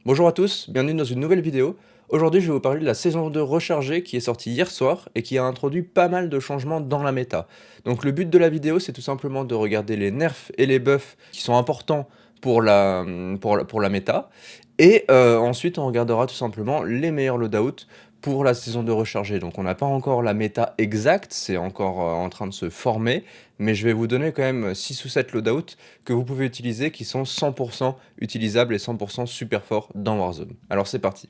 Bonjour à tous, bienvenue dans une nouvelle vidéo. Aujourd'hui, je vais vous parler de la saison 2 rechargée qui est sortie hier soir et qui a introduit pas mal de changements dans la méta. Donc le but de la vidéo, c'est tout simplement de regarder les nerfs et les buffs qui sont importants pour la méta. Et ensuite, on regardera tout simplement les meilleurs loadouts pour la saison 2 rechargée. Donc on n'a pas encore la méta exacte, c'est encore en train de se former, mais je vais vous donner quand même 6 ou 7 loadouts que vous pouvez utiliser qui sont 100% utilisables et 100% super forts dans Warzone. Alors c'est parti.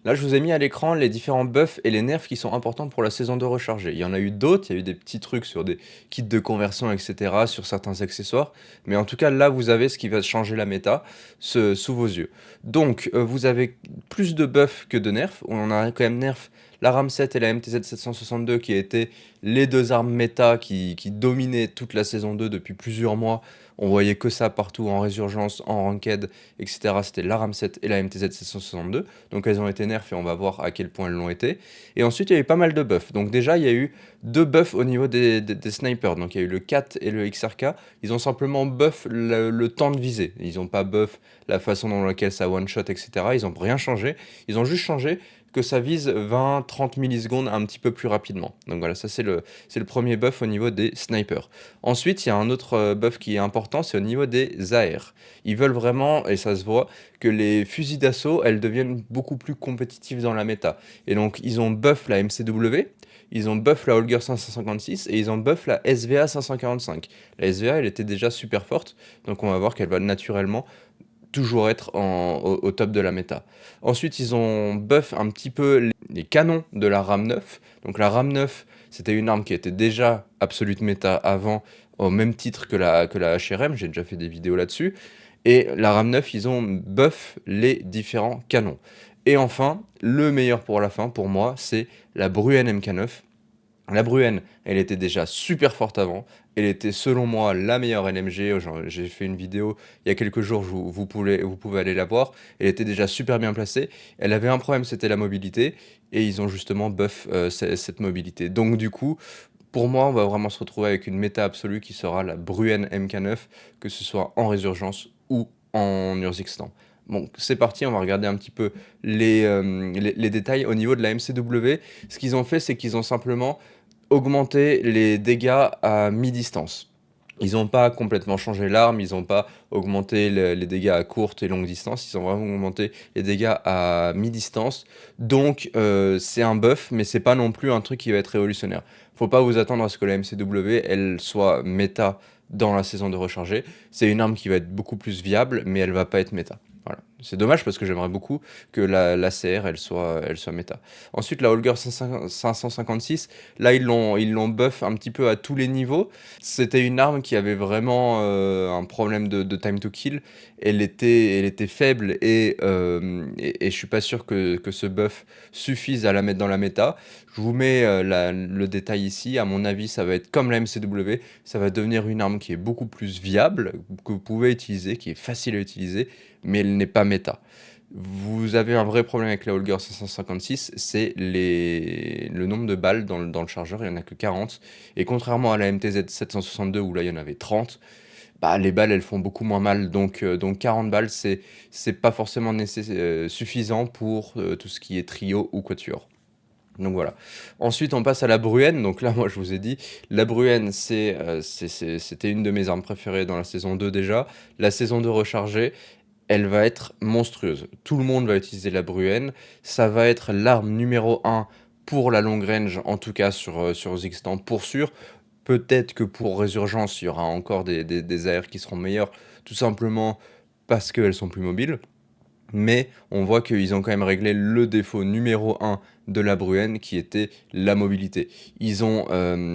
Là, je vous ai mis à l'écran les différents buffs et les nerfs qui sont importants pour la saison 2 rechargée. Il y en a eu d'autres, il y a eu des petits trucs sur des kits de conversion, etc., sur certains accessoires. Mais en tout cas, là, vous avez ce qui va changer la méta sous vos yeux. Donc, vous avez plus de buffs que de nerfs. On a quand même nerf la RAM7 et la MTZ 762 qui étaient les deux armes méta qui dominaient toute la saison 2 depuis plusieurs mois. On voyait que ça partout en résurgence, en ranked, etc. C'était la RAM7 et la MTZ 762. Donc elles ont été nerfs et on va voir à quel point elles l'ont été. Et ensuite, il y a eu pas mal de buffs. Donc déjà, il y a eu deux buffs au niveau des snipers. Donc il y a eu le 4 et le XRK. Ils ont simplement buff le temps de visée. Ils n'ont pas buff la façon dans laquelle ça one-shot, etc. Ils n'ont rien changé. Ils ont juste changé que ça vise 20-30 millisecondes un petit peu plus rapidement. Donc voilà, ça c'est le premier buff au niveau des snipers. Ensuite, il y a un autre buff qui est important, c'est au niveau des AR. Ils veulent vraiment, et ça se voit, que les fusils d'assaut, elles deviennent beaucoup plus compétitives dans la méta. Et donc, ils ont buff la MCW, ils ont buff la Holger 556 et ils ont buff la SVA 545. La SVA, elle était déjà super forte, donc on va voir qu'elle va naturellement toujours être au top de la méta. Ensuite, ils ont buff un petit peu les canons de la RAM 9. Donc la RAM 9, c'était une arme qui était déjà absolute méta avant, au même titre que la HRM. J'ai déjà fait des vidéos là-dessus. Et la RAM 9, ils ont buff les différents canons. Et enfin, le meilleur pour la fin, pour moi, c'est la Bruen MK9. La Bruen, elle était déjà super forte avant. Elle était selon moi la meilleure LMG. J'ai fait une vidéo il y a quelques jours, vous pouvez aller la voir. Elle était déjà super bien placée. Elle avait un problème, c'était la mobilité. Et ils ont justement buff cette mobilité. Donc du coup, pour moi, on va vraiment se retrouver avec une méta absolue qui sera la Bruen MK9, que ce soit en résurgence ou en Urzikstan. Bon, c'est parti, on va regarder un petit peu les détails. Au niveau de la MCW, ce qu'ils ont fait, c'est qu'ils ont simplement augmenté les dégâts à mi-distance. Ils n'ont pas complètement changé l'arme, ils n'ont pas augmenté les dégâts à courte et longue distance, ils ont vraiment augmenté les dégâts à mi-distance. Donc c'est un buff, mais c'est pas non plus un truc qui va être révolutionnaire. Faut pas vous attendre à ce que la MCW elle soit méta dans la saison de recharger. C'est une arme qui va être beaucoup plus viable, mais elle va pas être méta. Voilà. C'est dommage parce que j'aimerais beaucoup que la CR elle soit méta. Ensuite, la Holger 556, là ils l'ont buff un petit peu à tous les niveaux. C'était une arme qui avait vraiment un problème de time to kill. Elle était faible et je suis pas sûr que ce buff suffise à la mettre dans la méta. Je vous mets le détail ici. À mon avis, ça va être comme la MCW. Ça va devenir une arme qui est beaucoup plus viable, que vous pouvez utiliser, qui est facile à utiliser, mais elle n'est pas méta. Vous avez un vrai problème avec la Holger 556, c'est le nombre de balles dans le chargeur, il n'y en a que 40. Et contrairement à la MTZ 762 où là il y en avait 30, bah, les balles elles font beaucoup moins mal. Donc 40 balles, c'est pas forcément suffisant pour tout ce qui est trio ou quatuor. Donc voilà. Ensuite, on passe à la Bruen. Donc là, moi, je vous ai dit, la Bruen, c'était une de mes armes préférées dans la saison 2 déjà. La saison 2 rechargée, elle va être monstrueuse. Tout le monde va utiliser la Bruen. Ça va être l'arme numéro un pour la long range, en tout cas sur Zixstan, pour sûr. Peut-être que pour Résurgence, il y aura encore des AR qui seront meilleurs, tout simplement parce qu'elles sont plus mobiles. Mais on voit qu'ils ont quand même réglé le défaut numéro un de la Bruen qui était la mobilité. Ils ont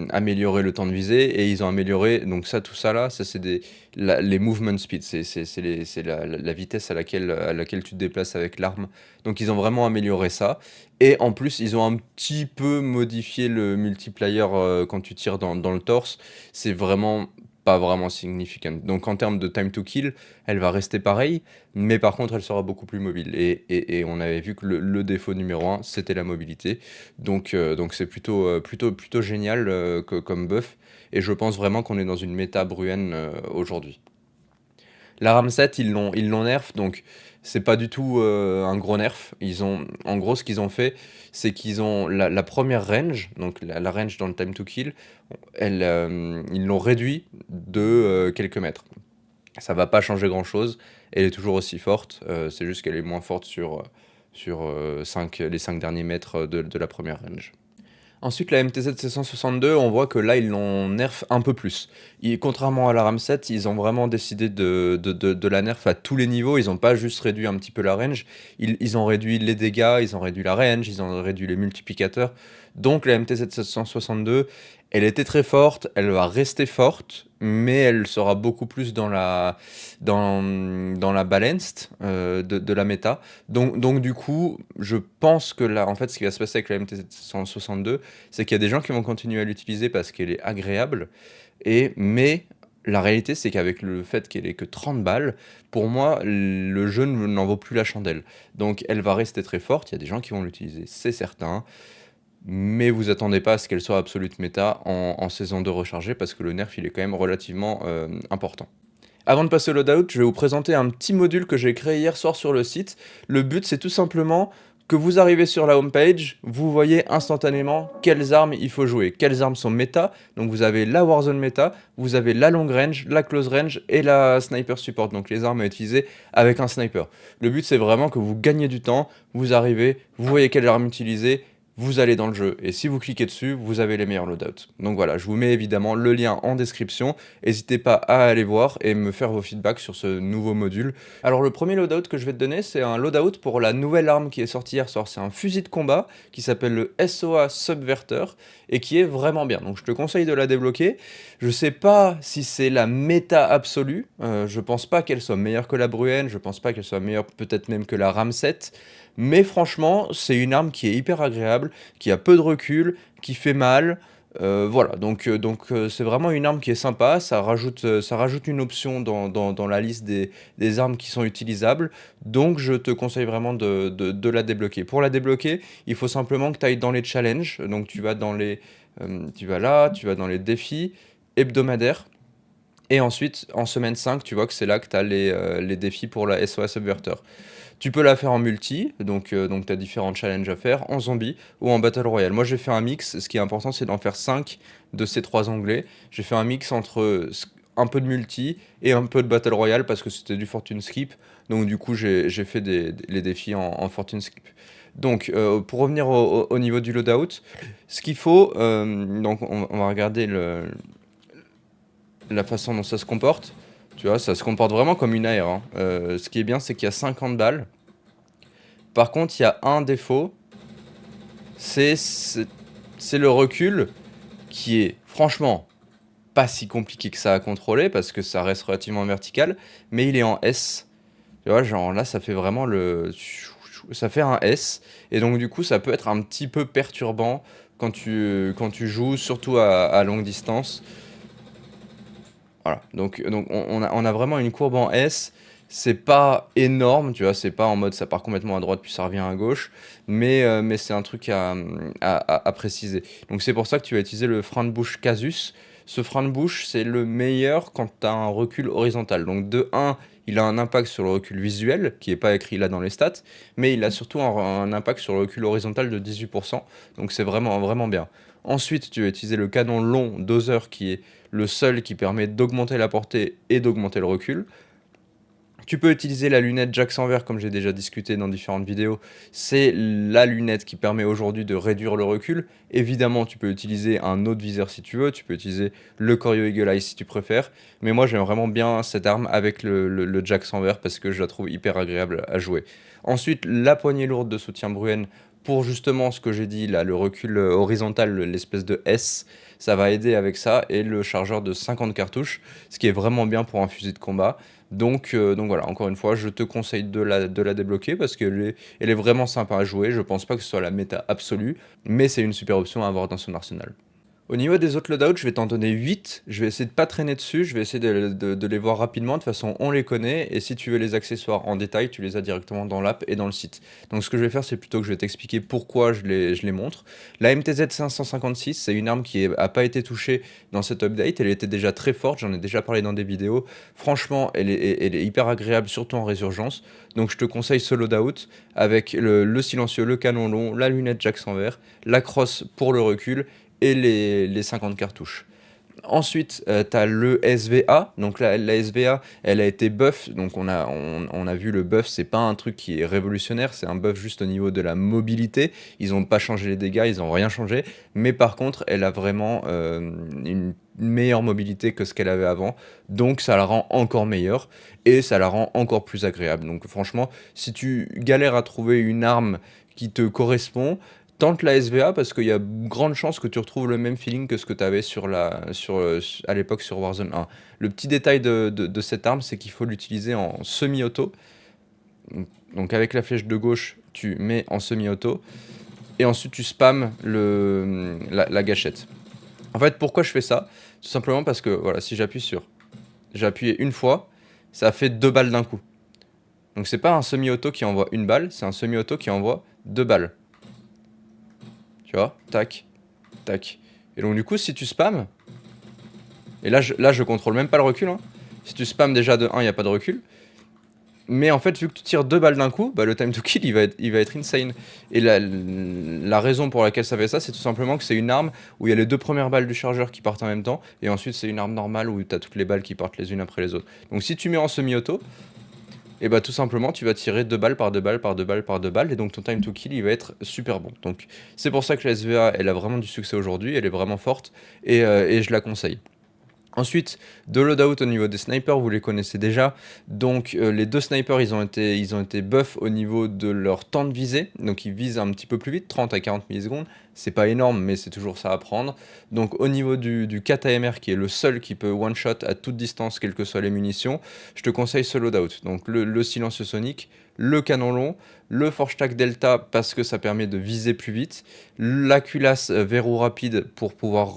amélioré le temps de visée et ils ont amélioré, donc ça, tout ça là, ça c'est les movement speed, c'est la vitesse à laquelle tu te déplaces avec l'arme. Donc ils ont vraiment amélioré ça. Et en plus, ils ont un petit peu modifié le multiplayer quand tu tires dans le torse. C'est vraiment pas vraiment significant. Donc en termes de time to kill, elle va rester pareille, mais par contre, elle sera beaucoup plus mobile. Et on avait vu que le défaut numéro un, c'était la mobilité. Donc c'est plutôt génial comme buff. Et je pense vraiment qu'on est dans une méta Bruen aujourd'hui. La RAM 7, ils l'ont nerf, donc c'est pas du tout un gros nerf. En gros, ce qu'ils ont fait, c'est qu'ils ont la première range, donc la range dans le time to kill, ils l'ont réduit de quelques mètres. Ça va pas changer grand-chose, elle est toujours aussi forte, c'est juste qu'elle est moins forte les 5 derniers mètres de la première range. Ensuite, la MTZ 762, on voit que là, ils l'ont nerf un peu plus. Contrairement à la RAM 7, ils ont vraiment décidé de la nerf à tous les niveaux. Ils n'ont pas juste réduit un petit peu la range, ils ont réduit les dégâts, ils ont réduit la range, ils ont réduit les multiplicateurs. Donc la MTZ 762, elle était très forte, elle va rester forte, mais elle sera beaucoup plus dans la balanced de la méta. Donc du coup, je pense que là, en fait, ce qui va se passer avec la MTZ 762, c'est qu'il y a des gens qui vont continuer à l'utiliser parce qu'elle est agréable, mais la réalité, c'est qu'avec le fait qu'elle ait que 30 balles, pour moi, le jeu n'en vaut plus la chandelle. Donc elle va rester très forte, il y a des gens qui vont l'utiliser, c'est certain, mais vous attendez pas à ce qu'elle soit absolute méta en saison 2 rechargée, parce que le nerf, il est quand même relativement important. Avant de passer au loadout, je vais vous présenter un petit module que j'ai créé hier soir sur le site. Le but, c'est tout simplement que vous arrivez sur la homepage, vous voyez instantanément quelles armes il faut jouer, quelles armes sont méta. Donc vous avez la Warzone méta, vous avez la long range, la close range et la sniper support, donc les armes à utiliser avec un sniper. Le but, c'est vraiment que vous gagnez du temps, vous arrivez, vous voyez quelle arme utiliser, vous allez dans le jeu, et si vous cliquez dessus, vous avez les meilleurs loadouts. Donc voilà, je vous mets évidemment le lien en description, n'hésitez pas à aller voir et me faire vos feedbacks sur ce nouveau module. Alors le premier loadout que je vais te donner, c'est un loadout pour la nouvelle arme qui est sortie hier soir, c'est un fusil de combat qui s'appelle le SOA Subverter, et qui est vraiment bien, donc je te conseille de la débloquer. Je sais pas si c'est la méta absolue, je pense pas qu'elle soit meilleure que la Bruen, je pense pas qu'elle soit meilleure peut-être même que la RAM 7, mais franchement, c'est une arme qui est hyper agréable, qui a peu de recul, qui fait mal. Voilà, donc c'est vraiment une arme qui est sympa, ça rajoute une option dans la liste des armes qui sont utilisables, donc je te conseille vraiment de la débloquer. Pour la débloquer, il faut simplement que tu ailles dans les challenges, donc tu vas là, tu vas dans les défis hebdomadaires, et ensuite, en semaine 5, tu vois que c'est là que tu as les défis pour la SOS Subverter. Tu peux la faire en multi, donc tu as différents challenges à faire, en zombie ou en battle royale. Moi j'ai fait un mix, ce qui est important c'est d'en faire 5 de ces 3 onglets. J'ai fait un mix entre un peu de multi et un peu de battle royale parce que c'était du fortune skip. Donc du coup j'ai fait les défis en fortune skip. Donc pour revenir au niveau du loadout, ce qu'il faut, donc on va regarder la façon dont ça se comporte. Tu vois, ça se comporte vraiment comme une AR, hein. Ce qui est bien, c'est qu'il y a 50 balles. Par contre, il y a un défaut, c'est c'est- c'est le recul qui est franchement pas si compliqué que ça à contrôler parce que ça reste relativement vertical, mais il est en S. Tu vois, genre là, ça fait vraiment ça fait un S, et donc du coup, ça peut être un petit peu perturbant quand tu joues, surtout à longue distance. Voilà, donc on a vraiment une courbe en S. C'est pas énorme, tu vois, c'est pas en mode ça part complètement à droite puis ça revient à gauche, mais c'est un truc à préciser. Donc c'est pour ça que tu vas utiliser le frein de bouche Casus. Ce frein de bouche, c'est le meilleur quand tu as un recul horizontal. Donc de un, il a un impact sur le recul visuel, qui n'est pas écrit là dans les stats, mais il a surtout un impact sur le recul horizontal de 18%, donc c'est vraiment, vraiment bien. Ensuite, tu vas utiliser le canon long doseur qui est le seul qui permet d'augmenter la portée et d'augmenter le recul. Tu peux utiliser la lunette Jack Vert comme j'ai déjà discuté dans différentes vidéos. C'est la lunette qui permet aujourd'hui de réduire le recul. Évidemment, tu peux utiliser un autre viseur si tu veux. Tu peux utiliser le Corio Eagle Eye si tu préfères. Mais moi, j'aime vraiment bien cette arme avec le Jack Vert parce que je la trouve hyper agréable à jouer. Ensuite, la poignée lourde de soutien Bruen pour justement ce que j'ai dit là, le recul horizontal, l'espèce de S. Ça va aider avec ça. Et le chargeur de 50 cartouches, ce qui est vraiment bien pour un fusil de combat. Donc voilà, encore une fois, je te conseille de la débloquer parce elle est vraiment sympa à jouer. Je pense pas que ce soit la méta absolue, mais c'est une super option à avoir dans son arsenal. Au niveau des autres loadouts, je vais t'en donner 8. Je vais essayer de pas traîner dessus. Je vais essayer de les voir rapidement. De toute façon, on les connaît. Et si tu veux les accessoires en détail, tu les as directement dans l'app et dans le site. Donc, ce que je vais faire, c'est plutôt que je vais t'expliquer pourquoi je les montre. La MTZ 556, c'est une arme qui a pas été touchée dans cet update. Elle était déjà très forte. J'en ai déjà parlé dans des vidéos. Franchement, elle est hyper agréable, surtout en résurgence. Donc, je te conseille ce loadout avec le silencieux, le canon long, la lunette Jack sans verre, la crosse pour le recul et les 50 cartouches. Ensuite, tu as le SVA. Donc la SVA, elle a été buff. Donc on a vu le buff, c'est pas un truc qui est révolutionnaire, c'est un buff juste au niveau de la mobilité. Ils ont pas changé les dégâts, ils ont rien changé. Mais par contre, elle a vraiment une meilleure mobilité que ce qu'elle avait avant. Donc ça la rend encore meilleure et ça la rend encore plus agréable. Donc franchement, si tu galères à trouver une arme qui te correspond, tente la SVA parce qu'il y a grande chance que tu retrouves le même feeling que ce que tu avais à l'époque sur Warzone 1. Le petit détail de cette arme, c'est qu'il faut l'utiliser en semi-auto. Donc avec la flèche de gauche, tu mets en semi-auto et ensuite tu spams la gâchette. En fait, pourquoi je fais ça? Tout simplement parce que voilà, si j'ai appuyé une fois, ça fait 2 balles d'un coup. Donc c'est pas un semi-auto qui envoie une balle, c'est un semi-auto qui envoie 2 balles. Tu vois? Tac, tac. Et donc du coup, si tu spams, et là je contrôle même pas le recul, hein. Si tu spams déjà de 1, il n'y a pas de recul. Mais en fait, vu que tu tires 2 balles d'un coup, bah, le time to kill il va être insane. Et la raison pour laquelle ça fait ça, c'est tout simplement que c'est une arme où il y a les 2 premières balles du chargeur qui partent en même temps, et ensuite c'est une arme normale où tu as toutes les balles qui partent les unes après les autres. Donc si tu mets en semi-auto, et bah tout simplement tu vas tirer 2 balles par 2 balles par 2 balles par 2 balles, et donc ton time to kill il va être super bon. Donc c'est pour ça que la SVA elle a vraiment du succès aujourd'hui, elle est vraiment forte, et je la conseille. Ensuite, de loadout au niveau des snipers, vous les connaissez déjà. Donc les deux snipers, ils ont été buff au niveau de leur temps de visée. Donc ils visent un petit peu plus vite, 30 à 40 millisecondes. C'est pas énorme, mais c'est toujours ça à prendre. Donc au niveau du KTMR, qui est le seul qui peut one-shot à toute distance, quelles que soient les munitions, je te conseille ce loadout. Donc le silencieux sonique, le canon long, le Forge Tac Delta parce que ça permet de viser plus vite, la culasse verrou rapide pour pouvoir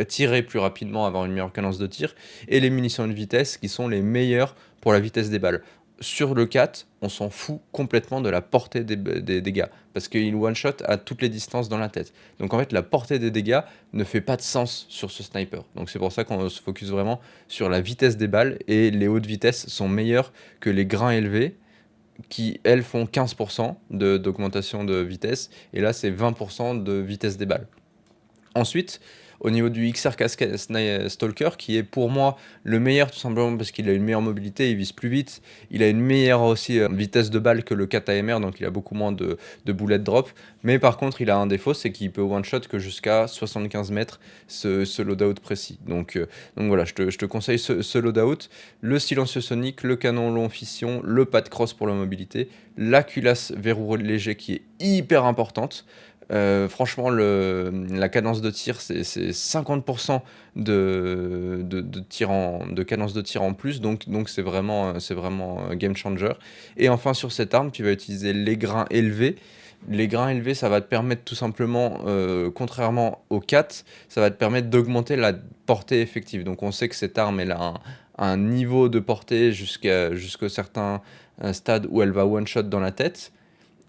tirer plus rapidement, avoir une meilleure cadence de tir, et les munitions de vitesse qui sont les meilleures pour la vitesse des balles. Sur le 4, on s'en fout complètement de la portée des dégâts, parce qu'il one-shot à toutes les distances dans la tête. Donc en fait, la portée des dégâts ne fait pas de sens sur ce sniper. Donc c'est pour ça qu'on se focus vraiment sur la vitesse des balles, et les hautes vitesses sont meilleures que les grains élevés, qui, elles, font 15% d'augmentation de vitesse, et là, c'est 20% de vitesse des balles. Ensuite, au niveau du XRK Stalker, qui est pour moi le meilleur tout simplement parce qu'il a une meilleure mobilité, il vise plus vite, il a une meilleure aussi vitesse de balle que le KTMR, donc il a beaucoup moins de bullet drop, mais par contre il a un défaut, c'est qu'il peut one-shot que jusqu'à 75 mètres ce loadout précis. Donc voilà, je te conseille ce loadout, le silencieux sonique, le canon long fission, le pas de cross pour la mobilité, la culasse verrou léger qui est hyper importante. Franchement, la cadence de tir, c'est 50% de cadence de tir en plus, donc c'est vraiment un game changer. Et enfin, sur cette arme, tu vas utiliser les grains élevés. Les grains élevés, ça va te permettre tout simplement, contrairement au 4, ça va te permettre d'augmenter la portée effective. Donc on sait que cette arme, elle a un niveau de portée jusqu'à certains stades où elle va one-shot dans la tête.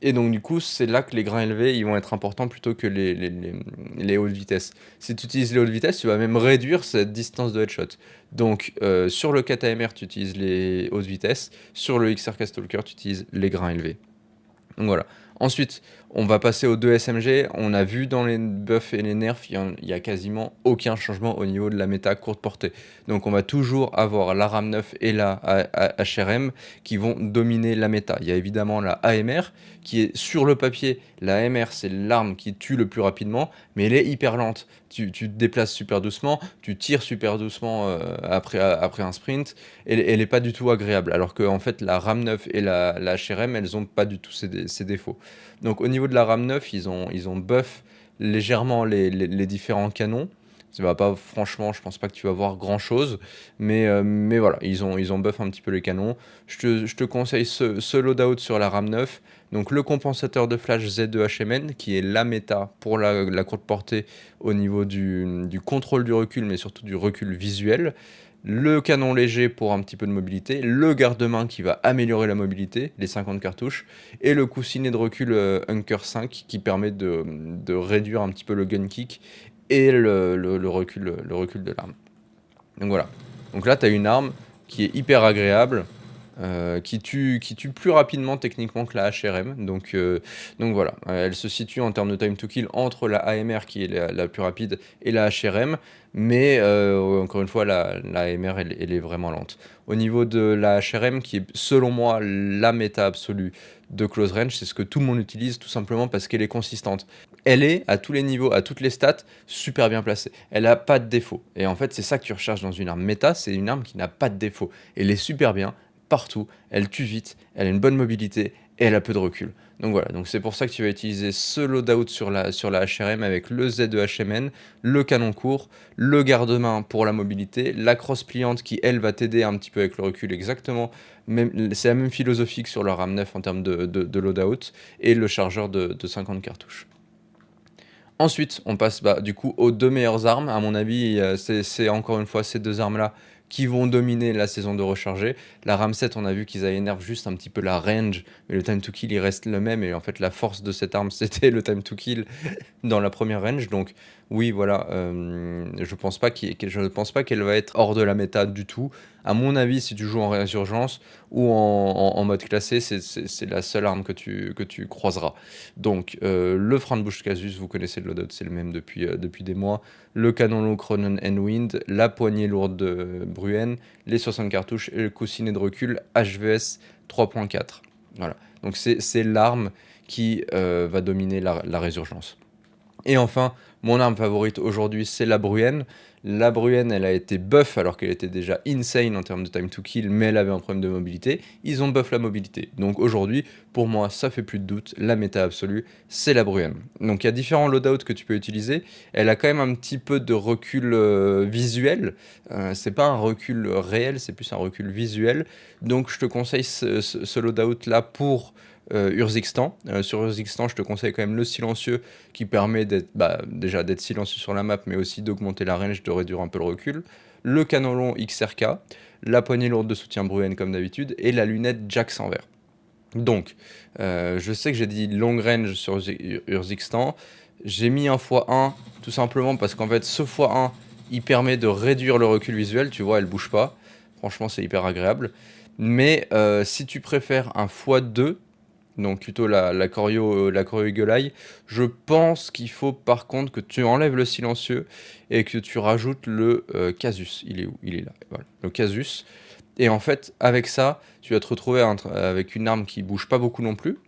Et donc, du coup, c'est là que les grains élevés ils vont être importants plutôt que les hautes vitesses. Si tu utilises les hautes vitesses, tu vas même réduire cette distance de headshot. Donc, sur le KTMR, tu utilises les hautes vitesses. Sur le XRK Stalker, tu utilises les grains élevés. Donc voilà. Ensuite, on va passer aux deux SMG. On a vu dans les buffs et les nerfs, il y a quasiment aucun changement au niveau de la méta courte portée. Donc on va toujours avoir la RAM 9 et la HRM qui vont dominer la méta. Il y a évidemment la AMR qui est sur le papier. La AMR, c'est l'arme qui tue le plus rapidement, mais elle est hyper lente. Tu te déplaces super doucement, tu tires super doucement après un sprint, elle est pas du tout agréable. Alors que en fait, la RAM 9 et la HRM, elles ont pas du tout ces défauts. Donc au niveau de la RAM 9, ils ont buff légèrement les différents canons. Ça va pas, franchement, je pense pas que tu vas voir grand chose, mais voilà, ils ont buff un petit peu les canons. Je te conseille ce loadout sur la RAM 9, donc le compensateur de flash Z2HMN, qui est la méta pour la courte portée au niveau du contrôle du recul, mais surtout du recul visuel. Le canon léger pour un petit peu de mobilité, le garde-main qui va améliorer la mobilité, les 50 cartouches, et le coussinet de recul Hunker 5 qui permet de réduire un petit peu le gun kick et le recul de l'arme. Donc voilà. Donc là, tu as une arme qui est hyper agréable, qui tue plus rapidement techniquement que la HRM. Donc voilà, elle se situe en termes de time to kill entre la AMR qui est la plus rapide et la HRM, mais encore une fois, la AMR elle est vraiment lente. Au niveau de la HRM, qui est selon moi la méta absolue de close range, c'est ce que tout le monde utilise tout simplement parce qu'elle est consistante. Elle est à tous les niveaux, à toutes les stats, super bien placée. Elle n'a pas de défaut. Et en fait, c'est ça que tu recherches dans une arme méta, c'est une arme qui n'a pas de défaut. Elle est super bien partout, elle tue vite, elle a une bonne mobilité et elle a peu de recul. Donc voilà, donc c'est pour ça que tu vas utiliser ce loadout sur la HRM avec le Z2HMN, le canon court, le garde-main pour la mobilité, la crosse pliante qui elle va t'aider un petit peu avec le recul exactement. C'est la même philosophie que sur la RAM 9 en termes de loadout et le chargeur de 50 cartouches. Ensuite, on passe du coup aux deux meilleures armes. À mon avis, c'est encore une fois ces deux armes-là qui vont dominer la saison de recharger. La RAM 7, on a vu qu'ils avaient énervé juste un petit peu la range, mais le time to kill il reste le même. Et en fait, la force de cette arme, c'était le time to kill dans la première range. Donc oui, voilà, je ne pense pas qu'elle va être hors de la méta du tout. À mon avis, si tu joues en résurgence ou en mode classé, c'est la seule arme que tu croiseras. Donc le frein de bouche Casus, vous connaissez le loadout, c'est le même depuis des mois. Le canon long Cronen and Wind, la poignée lourde de Bruen, les 60 cartouches et le coussinet de recul HVS 3.4. Voilà, donc c'est l'arme qui va dominer la résurgence. Et enfin, mon arme favorite aujourd'hui, c'est la Bruen. La Bruen, elle a été buff alors qu'elle était déjà insane en termes de time to kill, mais elle avait un problème de mobilité. Ils ont buff la mobilité. Donc aujourd'hui, pour moi, ça fait plus de doute, la méta absolue, c'est la Bruen. Donc il y a différents loadouts que tu peux utiliser. Elle a quand même un petit peu de recul visuel. C'est pas un recul réel, c'est plus un recul visuel. Donc je te conseille ce loadout là pour Urzixstan. Sur Urzixstan, je te conseille quand même le silencieux qui permet déjà d'être silencieux sur la map, mais aussi d'augmenter la range, de réduire un peu le recul. Le canon long XRK, la poignée lourde de soutien Bruen comme d'habitude, et la lunette Jack sans verre. Donc, je sais que j'ai dit long range sur Urzixstan. J'ai mis un x1 tout simplement parce qu'en fait, ce x1 il permet de réduire le recul visuel. Tu vois, elle bouge pas. Franchement, c'est hyper agréable. Mais si tu préfères un x2, donc plutôt la choreo Eagle Eye, je pense qu'il faut par contre que tu enlèves le silencieux et que tu rajoutes le casus. Il est où? Il est là. Voilà. Le casus. Et en fait, avec ça, tu vas te retrouver avec une arme qui bouge pas beaucoup non plus.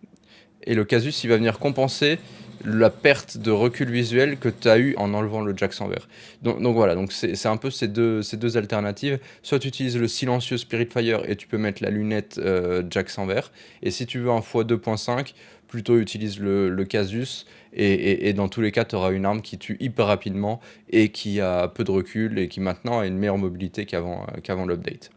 Et le casus, il va venir compenser la perte de recul visuel que tu as eu en enlevant le jack sans verre. Donc voilà, donc c'est un peu ces deux alternatives. Soit tu utilises le silencieux Spirit Fire et tu peux mettre la lunette jack sans verre. Et si tu veux un x2.5, plutôt utilise le casus. Et dans tous les cas, tu auras une arme qui tue hyper rapidement et qui a peu de recul et qui maintenant a une meilleure mobilité qu'avant l'update.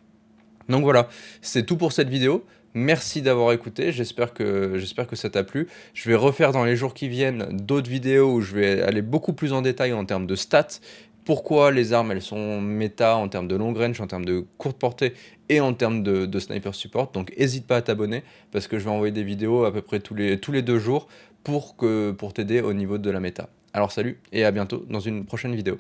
Donc voilà, c'est tout pour cette vidéo. Merci d'avoir écouté, j'espère que ça t'a plu. Je vais refaire dans les jours qui viennent d'autres vidéos où je vais aller beaucoup plus en détail en termes de stats. Pourquoi les armes elles sont méta en termes de long range, en termes de courte portée et en termes de sniper support. Donc n'hésite pas à t'abonner parce que je vais envoyer des vidéos à peu près tous les 2 jours pour t'aider au niveau de la méta. Alors salut et à bientôt dans une prochaine vidéo.